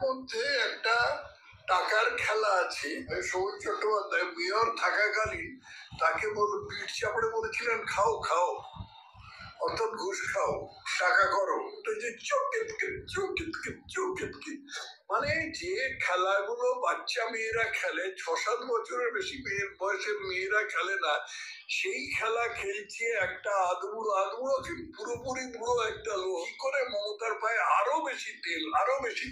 মধ্যে একটা টাকার খেলা আছে। সৌর চট্টোপাধ্যায় মেয়র থাকাকালীন তাকে পিঠ চাপড়ে বলেছিলেন খাও খাও, অর্থাৎ ঘুষ খাও, টাকা করো। যে মানে যে খেলাগুলো বাচ্চা মেয়েরা খেলে, 6-7 বছরের বেশি বয়সের মেয়েরা খেলে না, সেই খেলা খেলছে একটা আদমুড়ো পুরোপুরি বুড়ো একটা লোক। কি করে মমতার পায়ে আরো বেশি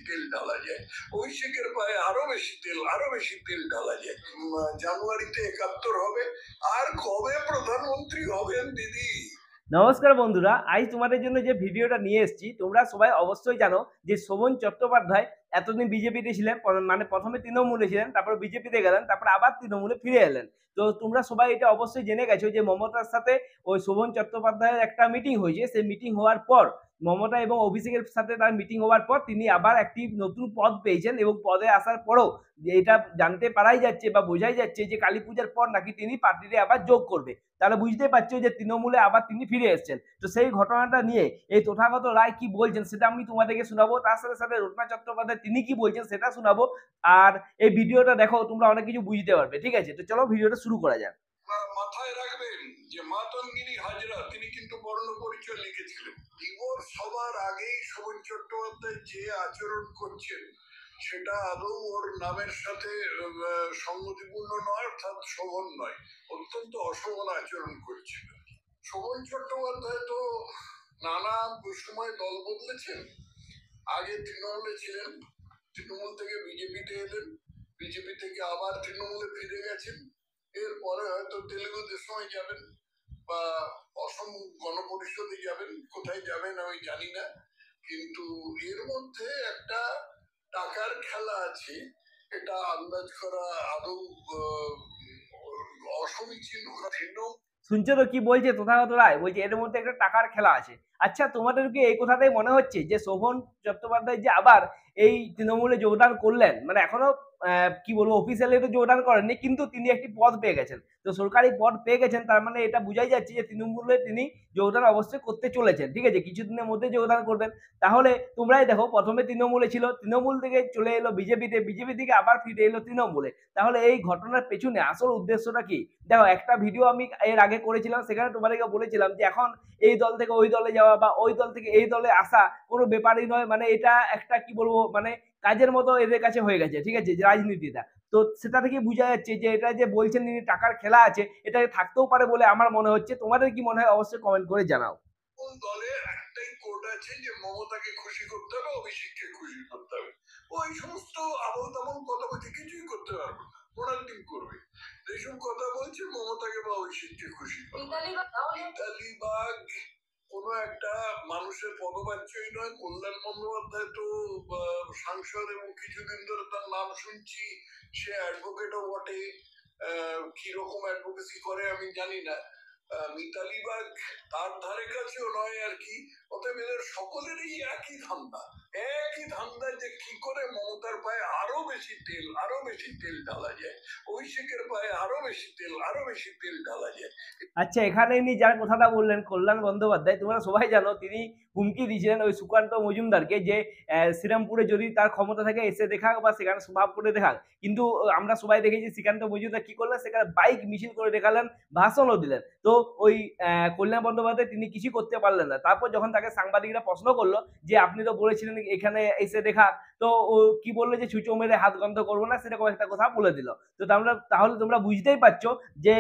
তেল ঢালা যায়, অভিষেকের পায়ে আরো বেশি তেল ঢালা যায়। জানুয়ারিতে 71 হবে, আর কবে প্রধানমন্ত্রী হবেন দিদি? নমস্কার বন্ধুরা, আজ তোমাদের জন্য যে ভিডিওটা নিয়ে এসেছি, তোমরা সবাই অবশ্যই জানো যে শোভন চট্টোপাধ্যায় এতদিন বিজেপিতে ছিলেন, মানে প্রথমে তৃণমূলে ছিলেন, তারপর বিজেপিতে গেলেন, তারপর আবার তৃণমূলে ফিরে এলেন। তো তোমরা সবাই এটা অবশ্যই জেনে গেছো যে মমতার সাথে ওই শোভন চট্টোপাধ্যায়ের একটা মিটিং হয়েছে। সেই মিটিং হওয়ার পর মমতা এবং অভিষেকের সাথে তার মিটিং হওয়ার পর তিনি আবার একটি নতুন পদ পেয়েছেন, এবং পদে আসার পরও এটা জানতে পারাই যাচ্ছে বা বোঝাই যাচ্ছে যে কালী পূজার পর নাকি তিনি পার্টিতে আবার যোগ করবে। তাহলে বুঝতে পারছো যে তৃণমূলে আবার তিনি ফিরে এসেছেন। তো সেই ঘটনাটা নিয়ে এই তথাগত রায় কি বলছেন সেটা আমি তোমাদেরকে শোনাবো, তার সাথে সাথে রত্না চট্টোপাধ্যায় তিনি কি বলছেন সেটা শোনাবো। আর এই ভিডিওটা দেখো, তোমরা অনেক কিছু বুঝতে পারবে। ঠিক আছে, তো চলো ভিডিওটা শুরু করা যাক। মাথায় রাখবেন যে মাতঙ্গিনী হাজরা তিনি কিন্তু বর্ণ পরিচয় লিখেছিলেন। ডিভোর্স সবার আগেই শোভন চট্টোপাধ্যায় যে আচরণ করছেন সেটা আদৌ ওর নামের সাথে সংগতিপূর্ণ নয়, অর্থাৎ শোভন নয়, অত্যন্ত অশোভন আচরণ করছিল। শোভন চট্টোপাধ্যায় তো নানা সময় দল বদলেছেন। আগে তৃণমূলে ছিলেন, তৃণমূল থেকে বিজেপিতে এলেন, বিজেপি থেকে আবার তৃণমূলে ফিরে গেছেন, এরপরে হয়তো তেলেগু দেশময় যাবেন বা অসম গণপরিষদে যাবেন, কোথায় যাবেন আমি জানি না। কিন্তু এর মধ্যে একটা টাকার খেলা আছে, এটা আন্দাজ করা আদৌ অসমীচীন। শুনছো তো কি বলছে তথাগত রায়? বলছে এর মধ্যে একটা টাকার খেলা আছে। আচ্ছা, তোমাদের কি এই কথাটাই মনে হচ্ছে যে শোভন চট্টোপাধ্যায় যে আবার এই তৃণমূলে যোগদান করলেন, মানে এখনো কি বলবো অফিসিয়ালি তো যোগদান করেননি, কিন্তু তিনি একটি পদ পেয়ে গেছেন, তো সরকারি পদ পেয়ে গেছেন, তার মানে এটা বোঝাই যাচ্ছে যে তৃণমূলে তিনি যোগদান অবশ্যই করতে চলেছেন। ঠিক আছে, কিছুদিনের মধ্যে যোগদান করবেন। তাহলে তোমরাই দেখো, প্রথমে তৃণমূলে ছিল, তৃণমূল থেকে চলে এলো বিজেপিতে, বিজেপি থেকে আবার ফিরে এলো তৃণমূলে। তাহলে এই ঘটনার পেছনে আসল উদ্দেশ্যটা কি? দেখো, একটা ভিডিও আমি এর আগে করেছিলাম, সেখানে তোমাদেরকে বলেছিলাম যে এখন এই দল থেকে ওই দলে যাওয়া বা ওই দল থেকে এই দলে আসা কোনো ব্যাপারই নয়, মানে এটা একটা কি বলবো, মানে কাজের মতো এদের কাছে হয়ে গেছে। ঠিক আছে, রাজনীতিটা তো সেটা থেকে বোঝা যাচ্ছে যে এটা যে বলছেন তিনি টাকার খেলা আছে, এটা থাকতেও পারে বলে আমার মনে হচ্ছে। তোমাদের কি মনে হয় অবশ্যই কমেন্ট করে জানাও। কোন দলে একটাই কোড আছে যে মমতাকে খুশি করতে হবে, অভিষেককে খুশি করতে হবে। ওই সমস্ত আবল তাবল কথা বলছে, কিছুই করতে পারবে না, ওনার টিম করবে। এইসব কথা বলছে মমতাকে বা অভিষেককে খুশি করবে। মিতালিবাগ কোনো একটা মানুষের পদবাচ্যই নয়। কল্যাণ বন্দ্যোপাধ্যায় তো সাংসদ, এবং কিছুদিন ধরে তার নাম শুনছি, সে অ্যাডভোকেটও বটে। কিরকম অ্যাডভোকেসি করে আমি জানি না। মিতালি বাগ তার ধারে কাছেও নয় আর কি। অতএব এদের সকলেরই একই ধান্দা যে কি করে মমতার পায়ে আরো বেশি তেল ঢালা যায়, অভিষেকের পায়ে আরো বেশি তেল ঢালা যায়। আচ্ছা, এখানে ইনি যার কথাটা বললেন কল্যাণ বন্দ্যোপাধ্যায়, তোমরা সবাই জানো তিনি হুমকি দিয়েছিলেন ওই সুকান্ত মজুমদারকে যে শ্রীরামপুরে যদি তার ক্ষমতা থাকে এসে দেখাক বা সেখানে সভা করে দেখাক। কিন্তু আমরা সবাই দেখেছি শ্রীকান্ত মজুমদার কি করলেন, সেখানে বাইক মিছিল করে দেখালেন, ভাষণও দিলেন। তো ওই কল্যাণ বন্দ্যোপাধ্যায় তিনি কিছু করতে পারলেন না। তারপর যখন তাকে সাংবাদিকরা প্রশ্ন করলো যে আপনি তো বলেছিলেন এখানে এসে দেখাক, তো ও কি বললো যে ছুঁচো মেরে হাত গন্ধ করবো না, সেরকম একটা কথা বলে দিল। তো তাহলে তোমরা বুঝতেই পারছো যে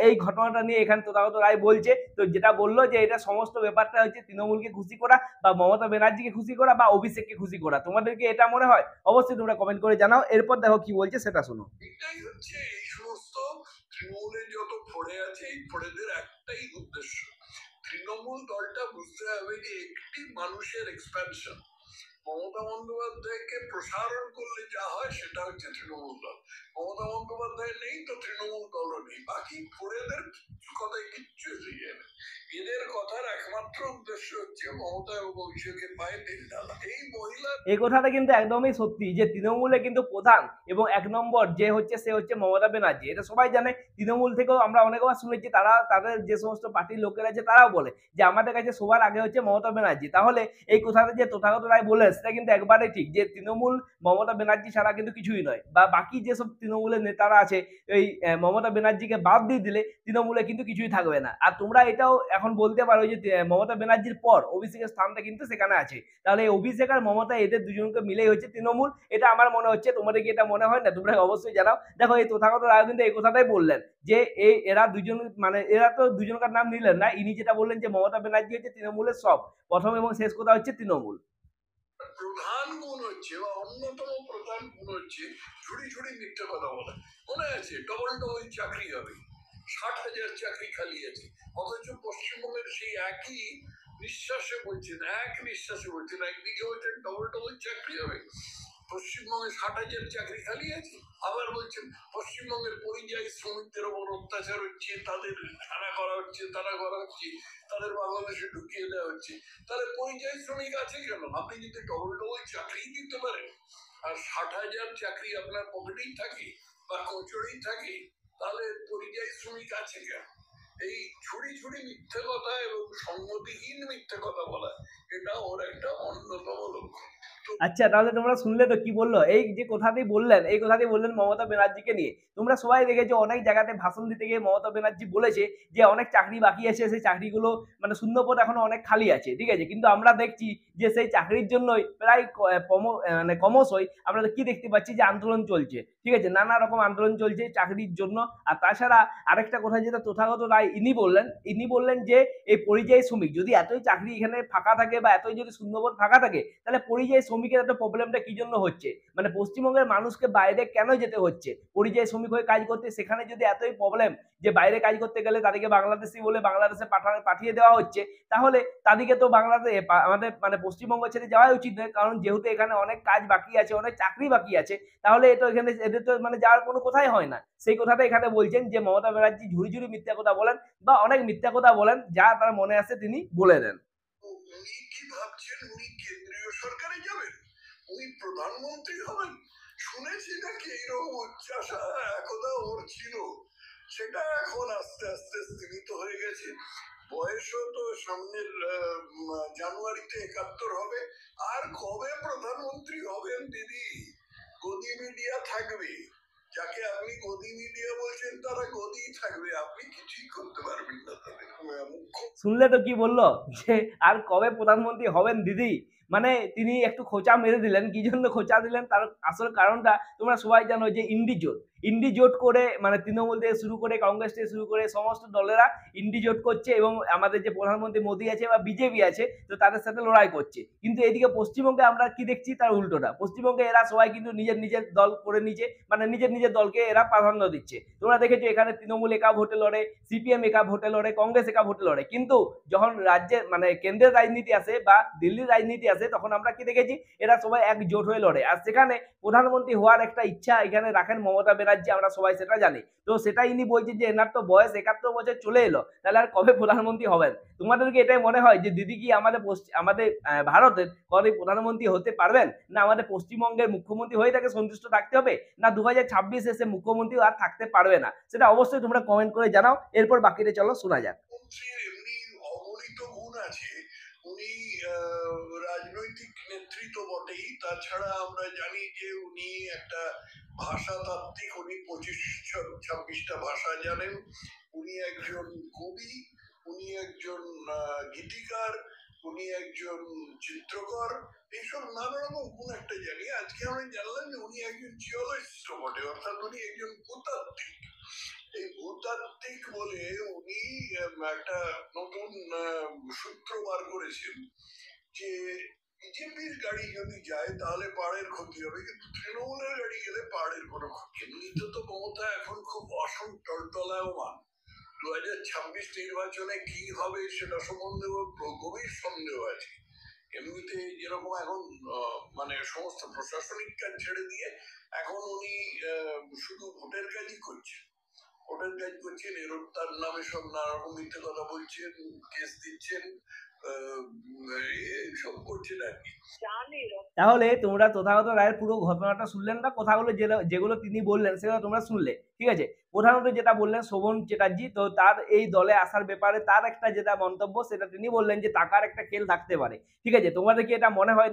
এই ঘটনাটা নিয়ে এখানে তথাগত রায় বলছে। তো যেটা বললো যে এটা সমস্ত ব্যাপারটা হচ্ছে তৃণমূলকে খুশি করা বা মমতা ব্যানার্জিকে খুশি করা বা অভিষেককে খুশি করা। তোমাদেরকে এটা মনে হয়? অবশ্যই তোমরা কমেন্ট করে জানাও। এরপর দেখো কি বলছে সেটা শোনো। এটাই হচ্ছে এই সমস্ত তৃণমূলের যত ফড়ে আছে, এই ফড়েদের একটাই উদ্দেশ্য। তৃণমূল দলটা বুঝতে হবে যে একটি মানুষের এক্সপ্যানশন। মমতা বন্দ্যোপাধ্যায়কে প্রসারণ করলে যা হয় সেটা হচ্ছে তৃণমূল দল। মমতা বন্দ্যোপাধ্যায় নেই তো তৃণমূল দলও নেই। বাকি ফোরেদের কথায় কিচ্ছু এসে যায় না। এদের কথার একমাত্র উদ্দেশ্য হচ্ছে মমতা এবং অভিষেকের পায়ে তেল ঢালা। এই মহিলা এই কথাটা কিন্তু একদমই সত্যি যে তৃণমূলে কিন্তু প্রধান এবং এক নম্বর যে হচ্ছে সে হচ্ছে মমতা ব্যানার্জি। এটা সবাই জানে। তৃণমূল থেকেও আমরা অনেকবার শুনেছি, তারা তাদের যে সমস্ত পার্টির লোকেরা আছে তারাও বলে যে আমাদের কাছে সবার আগে হচ্ছে মমতা ব্যানার্জি। তাহলে এই কথাটা যে তথাগত রায় বললেন সেটা কিন্তু একবারে ঠিক যে তৃণমূল মমতা ব্যানার্জি ছাড়া কিন্তু কিছুই নয়, বা বাকি যেসব তৃণমূলের নেতারা আছে এই মমতা ব্যানার্জিকে বাদ দিয়ে দিলে তৃণমূলে কিন্তু কিছুই থাকবে না। আর তোমরা এটাও এখন বলতে পারো যে মমতা ব্যানার্জির পর অভিষেকের স্থানটা কিন্তু সেখানে আছে। তাহলে এই অভিষেক আর মমতা এদের দুজনকে মিলেই হচ্ছে তৃণমূল, এটা আমার মনে হচ্ছে। তোমাদের কি এটা মনে হয় না? তোমরা অবশ্যই জানাও। দেখো এই তথাগত রায় কিন্তু এই কথাটাই বললেন যে এই এরা দুজন মানে এরা তো দুজনকার নাম নিলেন না, ইনি যেটা বললেন যে মমতা ব্যানার্জি হচ্ছে তৃণমূলের সব, প্রথম এবং শেষ কথা হচ্ছে তৃণমূল। প্রধান গুণ হচ্ছে বা অন্যতম প্রধান গুণ হচ্ছে ঝুড়ি ঝুড়ি মিথ্যে কথা বলা। মনে আছে ডবল ডবল চাকরি হবে, 60,000 চাকরি খালি আছে, অথচ পশ্চিমবঙ্গের সেই একই নিঃশ্বাসে বলছেন, এক নিঃশ্বাসে বলছেন, একদিকে বলছেন ডবল ডবল চাকরি হবে, পশ্চিমবঙ্গে 60,000 চাকরি খালি আছে, আবার বলছেন পশ্চিমবঙ্গের পরিযায়ী শ্রমিকদের ওপর অত্যাচার হচ্ছে, তাদের থানা করা হচ্ছে, তারা করা হচ্ছে, তাদের বাংলাদেশে ঢুকিয়ে দেওয়া হচ্ছে। তাহলে পরিযায়ী শ্রমিক আছে কেন? আপনি যদি ডবল ডবল চাকরি দিতে পারেন আর 60,000 চাকরি আপনার পকেটেই থাকে বা কোচরেই থাকে, তাহলে পরিযায়ী শ্রমিক আছে কেন? এই ছুরি ছুরি মিথ্যে কথা এবং সংগতিহীন মিথ্যে কথা বলা, এটা ওর একটা অন্যতম লক্ষ্য। আচ্ছা, তাহলে তোমরা শুনলে তো কি বললো, এই যে কথাটি বললেন এই কথাটি বললেন মমতা ব্যানার্জিকে নিয়ে। তোমরা সবাই দেখেছো অনেক জায়গাতে ভাষণ দিতে গিয়ে মমতা ব্যানার্জি বলেছে যে অনেক চাকরি বাকি আছে, সেই চাকরিগুলো মানে শূন্যপদ এখনো অনেক খালি আছে, ঠিক আছে, কিন্তু আমরা দেখছি যে সেই চাকরির জন্যই প্রায় মানে ক্রমশই আমরা কি দেখতে পাচ্ছি যে আন্দোলন চলছে, ঠিক আছে, নানা রকম আন্দোলন চলছে চাকরির জন্য। আর তাছাড়া আরেকটা কথা যেটা তথাগত রায় ইনি বললেন যে এই পরিযায়ী শ্রমিক যদি এতই চাকরি এখানে ফাঁকা থাকে বা এতই যদি শূন্যপদ ফাঁকা থাকে, তাহলে পরিযায়ী শ্রমিকের একটা প্রবলেমটা কি জন্য হচ্ছে, মানে পশ্চিমবঙ্গের মানুষকে বাইরে কেন যেতে হচ্ছে পরিযায়ী শ্রমিক হয়ে কাজ করতে, সেখানে যদি এতই প্রবলেম যে বাইরে কাজ করতে গেলে তাদেরকে বাংলাদেশি বলে বাংলাদেশে পাঠিয়ে দেওয়া হচ্ছে, তাহলে তাদেরকে তো বাংলাদেশ আমাদের মানে পশ্চিমবঙ্গ ছেড়ে যাওয়াই উচিত নয়, কারণ যেহেতু এখানে অনেক কাজ বাকি আছে, অনেক চাকরি বাকি আছে, তাহলে এটা এখানে এদের তো মানে যাওয়ার কোনো কথাই হয় না। সেই কথাটা এখানে বলছেন যে মমতা ব্যানার্জি ঝুড়ি ঝুড়ি মিথ্যা কথা বলেন বা অনেক মিথ্যা কথা বলেন, যা তার মনে আসে তিনি বলে দেন। উনি কি ভাবছেন উনি কেন্দ্রীয় সরকারে যাবেন, উনি প্রধানমন্ত্রী হবেন? শুনেছি নাকি এইরকম উচ্চাসা একদা ওর ছিল, সেটা এখন আস্তে আস্তে স্থিমিত হয়ে গেছে। বয়সও তো সামনের জানুয়ারিতে 71 হবে। আর কবে প্রধানমন্ত্রী হবেন দিদি? গদি মিডিয়া থাকবে, যাকে আপনি গদি মিডিয়া বলছেন তারা গদিই থাকবে, আপনি কিছুই করতে পারবেন না তাদের মুখ্য। শুনলে তো কি বললো যে আর কবে প্রধানমন্ত্রী হবেন দিদি, মানে তিনি একটু খোঁচা মেরে দিলেন। কি জন্য খোঁচা দিলেন তার আসল কারণটা তোমরা সবাই জানো, যে ইন্ডি জোট করে মানে তৃণমূল থেকে শুরু করে কংগ্রেস থেকে শুরু করে সমস্ত দলেরা ইন্ডি জোট করছে এবং আমাদের যে প্রধানমন্ত্রী মোদী আছে বা বিজেপি আছে তো তাদের সাথে লড়াই করছে। কিন্তু এদিকে পশ্চিমবঙ্গে আমরা কি দেখছি তার উল্টোটা, পশ্চিমবঙ্গে এরা সবাই কিন্তু নিজের নিজের দল করে নিচ্ছে, মানে নিজের নিজের দলকে এরা প্রাধান্য দিচ্ছে। তোমরা দেখেছো এখানে তৃণমূল একা ভোটে লড়ে, সিপিএম একা ভোটে লড়ে, কংগ্রেস একা ভোটে লড়ে, কিন্তু যখন রাজ্যের মানে কেন্দ্রের রাজনীতি আসে বা দিল্লির রাজনীতি আসে তখন আমরা কি দেখেছি এরা সবাই একজোট হয়ে লড়ে। আর সেখানে প্রধানমন্ত্রী হওয়ার একটা ইচ্ছা এখানে রাখেন মমতা ব্যানার্জি, আমরা সবাই সেটা জানি। তো সেটাই ইনি বলছেন যে এনার তো বয়স 71 বছর চলে এলো, তাহলে আর কবে প্রধানমন্ত্রী হবেন? তোমাদের কি এটাই মনে হয় যে দিদি কি আমাদের ভারতের কবে প্রধানমন্ত্রী হতে পারবেন, না আমাদের পশ্চিমবঙ্গের মুখ্যমন্ত্রী হয়ে তাকে সন্তুষ্ট থাকতে হবে, না 2026 এসে মুখ্যমন্ত্রী আর থাকতে পারবে না? সেটা অবশ্যই তোমরা কমেন্ট করে জানাও। এরপর বাকিটা চলো শোনা যাক। এমনি অগণিত গুণ আছে, উনি রাজনৈতিক নেত্রী তো বটেই, তাছাড়া আমরা জানি যে উনি একটা ভাষাতাত্ত্বিক, উনি 25-26টা ভাষা জানেন, উনি একজন কবি, উনি একজন গীতিকার, উনি একজন চিত্রকর, এইসব নানা রকম গুণ একটা জানি। আজকে আমরা জানলাম যে উনি একজন জিওলজিস্ট বটে, অর্থাৎ উনি একজন ভূতাত্ত্বিক। এই ভূতাত্ত্বিক বলে উনি একটা নতুন সূত্র বার করেছেন যে বিজেপির গাড়ি যদি যায় তাহলে পাহাড়ের ক্ষতি হবে, কিন্তু তৃণমূলের গাড়ি গেলে পাহাড়ের কোনো ক্ষতি। এমনিতে তো মমতা এখন খুব অসম টলটলায়মান, 2026 নির্বাচনে কি হবে সেটা সম্বন্ধে গভীর সন্দেহ আছে। এমনিতে যেরকম এখন মানে সমস্ত প্রশাসনিক কাজ ছেড়ে দিয়ে এখন উনি শুধু ভোটের কাজই করছেন, এর তার নামে সব নানা রকম মিথ্যে কথা বলছেন, কেস দিচ্ছেন, সব করছেন আর কি। তাহলে তোমরা তথাগত রায়ের পুরো ঘটনাটা শুনলেন না, কথাগুলো যেগুলো তিনি বললেন সেগুলো তোমরা শুনলে, ঠিক আছে। প্রধানত যেটা বললেন শোভন চ্যাটার্জি, তো তার এই দলে আসার ব্যাপারে তার একটা যেটা মন্তব্য সেটা তিনি বললেন যে টাকার একটা খেল থাকতে পারে, ঠিক আছে। তোমাদের কি এটা মনে হয়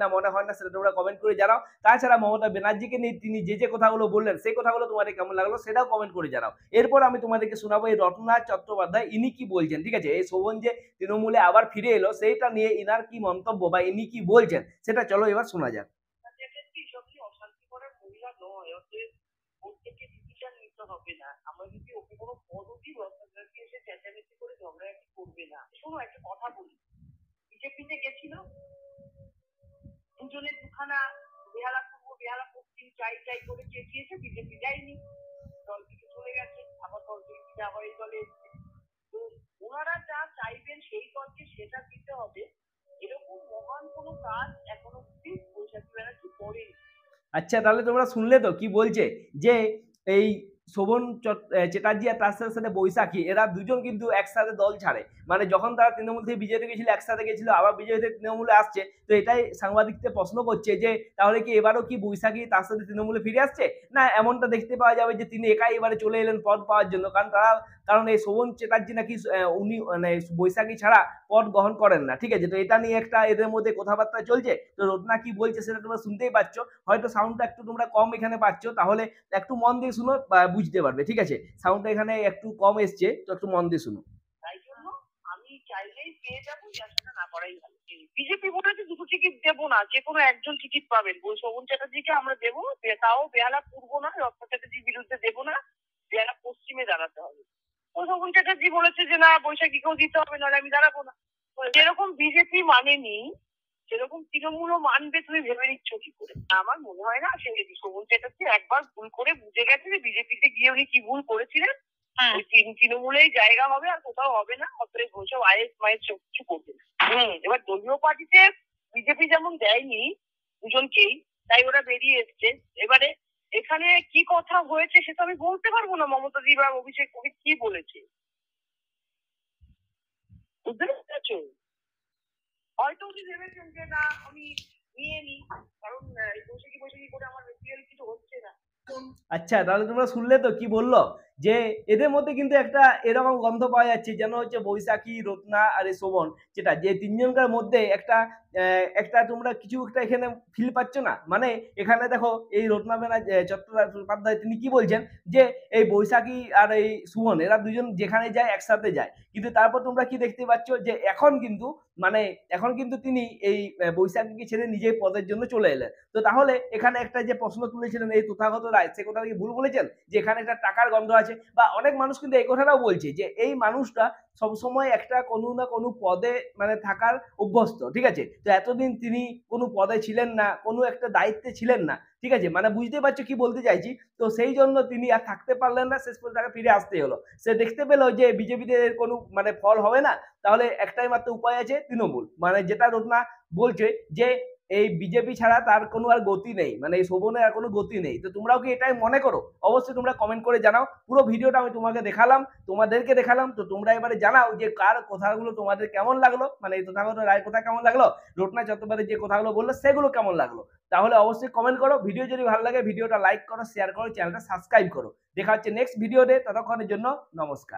না সেটা তোমরা কমেন্ট করে জানাও। তাছাড়া মমতা ব্যানার্জিকে নিয়ে তিনি যে কথাগুলো বললেন সেই কথাগুলো তোমাদের কেমন লাগলো সেটাও কমেন্ট করে জানাও। এরপর আমি তোমাদেরকে শোনাবো এই রত্ননাথ চট্টোপাধ্যায় ইনি কি বলছেন, ঠিক আছে। এই শোভন যে তৃণমূলে আবার ফিরে এলো সেইটা নিয়ে ইনার কি মন্তব্য বা ইনি কি বলছেন সেটা চলো এবার শোনা যাক। অশান্তি করার মহিলা নয়, অতএব ওর থেকে ডিসিশন নিতে হবে না। আমরা যদি ওকে কোনো পদও দিই রত্নাকে এসে চেঁচামেচি করে ঝগড়াঝাটি করবে না। শোনো একটা কথা বলি, বিজেপিতে গেছিল দুজনে দুখানা বেহালা পূর্ব বেহালা পশ্চিম চাই চাই করে চেঁচিয়েছে, বিজেপি যায়নি, দল থেকে চলে গেছে, আবার দল থেকে আবার এই দলে এসছে। তো ওনারা যা চাইবেন সেই দলকে সেটা দিতে হবে, এরকম মহান কোনো কাজ এখনো অব্দি বৈশাখী ব্যানার্জি করেনি। আচ্ছা, তাহলে তোমরা শুনলে তো কি বলছে, যে এই শোভন চ্যাটার্জি আর তার সাথে সাথে বৈশাখী এরা দুজন কিন্তু একসাথে দল ছাড়ে। মানে যখন তারা তৃণমূল থেকে বিজেপিতে গেছিল একসাথে গেছিল, আবার বিজেপি থেকে তৃণমূলে আসছে। তো এটাই সাংবাদিকদের প্রশ্ন করছে যে তাহলে কি এবারও কি বৈশাখী তার সাথে তৃণমূলে ফিরে আসছে, না এমনটা দেখতে পাওয়া যাবে যে তিনি একাই এবারে চলে এলেন পদ পাওয়ার জন্য। কারণ এই শোভন চ্যাটার্জি নাকি উনি মানে বৈশাখী ছাড়া পদ গ্রহণ করেন না, ঠিক আছে। তো এটা নিয়ে একটা এদের মধ্যে কথাবার্তা চলছে। তো রত্না কি বলছে সেটা তোমরা শুনতেই পাচ্ছ, হয়তো সাউন্ডটা একটু তোমরা কম এখানে পাচ্ছ, তাহলে একটু মন দিয়ে শুনো বুঝতে পারবে, ঠিক আছে। সাউন্ডটা এখানে একটু কম এসছে, তো একটু মন দিয়ে শুনো। তাই জন্য আমি চাইলেই পেয়ে যাবো, সেটা না করাই ভালো। বিজেপি বলেছে দুটো টিকিট দেবো না, যে কোনো একজন টিকিট পাবেন। শোভন চ্যাটার্জিকে আমরা দেবো, তাও বেহালা পূর্ব না, রত্না চ্যাটার্জির বিরুদ্ধে দেবো না, বেহালা পশ্চিমে দাঁড়াতে হবে। ও শোভন চ্যাটার্জি বলেছে যে না বৈশাখীকেও দিতে হবে, নাহলে আমি দাঁড়াবো না। যেরকম বিজেপি মানেনি সেরকম তৃণমূলও মানবে, তুমি ভেবে নিচ্ছ কি করে? আমার মনে হয় না। সে শোভন চ্যাটার্জি একবার ভুল করে বুঝে গেছে যে বিজেপিতে গিয়ে উনি কি ভুল করেছিলেন। ওই তৃণমূলেই জায়গা হবে, আর কোথাও হবে না। অতএব ওইসব আইএস মাইএস সব কিছু করবে না। এবার দলীয় পার্টিতে বিজেপি যেমন দেয়নি দুজনকেই, তাই ওরা বেরিয়ে এসছে। এবারে এখানে কি কথা হয়েছে সেটা আমি বলতে পারবো না, মমতাদি বা অভিষেক কবি কি বলেছে, বুঝতে পেরেছো? হয়তো উনি ভেবেছেন যে না আমি নিয়ে নিই, কারণ বৈশাখী বৈশাখী করে আমার বেসিক্যালি কিছু হচ্ছে না। আচ্ছা, তাহলে তোমরা শুনলে তো কি বললো, যে এদের মধ্যে কিন্তু একটা এরকম গন্ধ পাওয়া যাচ্ছে যেন হচ্ছে বৈশাখী, রত্না আর এই শোভন, যেটা যে তিনজনকার মধ্যে একটা একটা তোমরা কিছু একটা এখানে ফিল পাচ্ছ না। মানে এখানে দেখো এই রত্না ব্যানার্জি চট্টোপাধ্যায় তিনি কি বলছেন, যে এই বৈশাখী আর এই শোভন এরা দুজন যেখানে যায় একসাথে যায়, কিন্তু তারপর তোমরা কি দেখতে পাচ্ছ যে এখন কিন্তু তিনি এই বৈশাখীকে ছেড়ে নিজেই পদের জন্য চলে এলেন। তো তাহলে এখানে একটা যে প্রশ্ন তুলেছিলেন এই তথাগত রায়, সে কথা কি ভুল বলেছেন, যে এখানে একটা টাকার গন্ধ আছে? বা অনেক মানুষ কিন্তু এই কথাটাও বলছে যে এই মানুষটা সবসময় একটা কোনো না কোনো পদে মানে থাকার অভ্যস্ত, ঠিক আছে। তো এতদিন তিনি কোনো পদে ছিলেন না, কোনো একটা দায়িত্বে ছিলেন না, ঠিক আছে। মানে বুঝতে পারছো কি বলতে চাইছি। তো সেই জন্য তিনি আর থাকতে পারলেন না, শেষ পর্যন্ত তাকে ফিরে আসতে হলো। সে দেখতে পেলো যে বিজেপিতে কোনো মানে ফল হবে না, তাহলে একটাই মাত্র উপায় আছে, তৃণমূল। মানে যেটা রত্না বলছে যে এই বিজেপি ছাড়া তার কোনো আর গতি নেই, মানে এই শোভনের আর কোনো গতি নেই। তো তোমরাও কি এটাই মনে করো? অবশ্যই তোমরা কমেন্ট করে জানাও। পুরো ভিডিওটা আমি তোমাদেরকে দেখালাম। তো তোমরা এবারে জানাও যে কার কথাগুলো তোমাদের কেমন লাগলো, মানে এই তথাগত রায়ের কথা কেমন লাগলো, রত্না চট্টোপাধ্যায় যে কথাগুলো বললো সেগুলো কেমন লাগলো। তাহলে অবশ্যই কমেন্ট করো। ভিডিও যদি ভালো লাগে ভিডিওটা লাইক করো, শেয়ার করো, চ্যানেলটা সাবস্ক্রাইব করো। দেখা হচ্ছে নেক্সট ভিডিওতে, ততক্ষণের জন্য নমস্কার।